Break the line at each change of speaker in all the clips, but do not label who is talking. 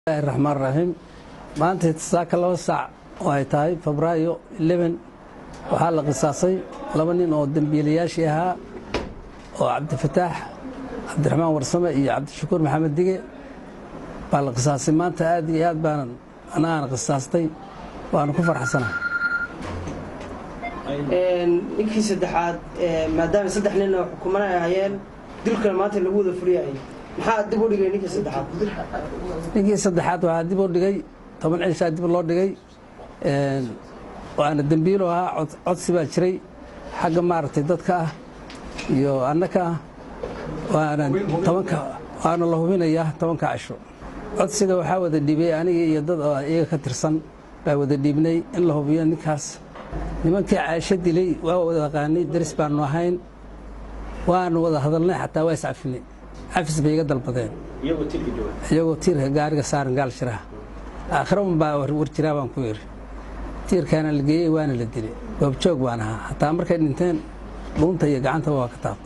الرحمن الرحيم maanta saaka 2 saac oo ay tahay Febraayo 11 waxa la qisaasay laba nin oo dambiilayaashii ahaa oo Cabdifataax Cabdiraxmaan Warsame iyo Cabdishakuur Maxamed Dige baa la qisaasay maanta aad iyo aad baan anaan qisaastay waan ku faraxsanahay
ninkii saddexaad maadaama saddex nin oo xukumanay ayeen dilka maanta lagu wada furiyay maxaa dib u dhigay ninkii saddexaad waxa dib u dhigay 10 cisho dib loo dhigay waana dambiilo ahaa codsi baa jiray xagga maartay dadka iyo annaka waana 10 waana la hubinayaa 10 cisho codsiga waxa wada dhibay aniga iyo dad iyaga ka tirsan baa wada dhibnay in la hubiyo ninkaas nimankii caasho dilay waa wada qaanay daris baan ahayn waan wada hadalnay xataa waa iscafinay عفس بيجا دلبدين يجو تير جارجا صار قال شراه آخرهم ورتيرا بانكوير تير كان الجي وانا للدري وبتشوق وانا حتى أمرك إنتين لونتا يجعنت وقتات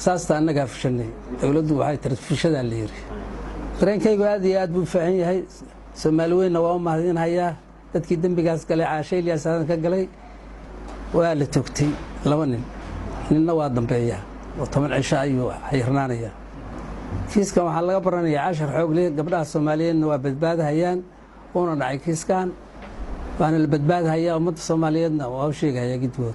ساستا أنا قافشني أولده وهاي ترفيش هذا اللي يري ترين كي قاعد ياد بفعين هاي سمالوين نوام مهدين هيا تتكيدن بجاز كله عاشي اللي أساسا كجلي وقال توكتي لونين للنوادم بيا وطبعا عشاء أيوة حيرنانية كيس كان حلقة برانية 10 حوق لي قبلها الصوماليين وبدباد هيان وانا نعي كيس كان وانا البدباد هيا ومد الصوماليين وهو شيء هيا قد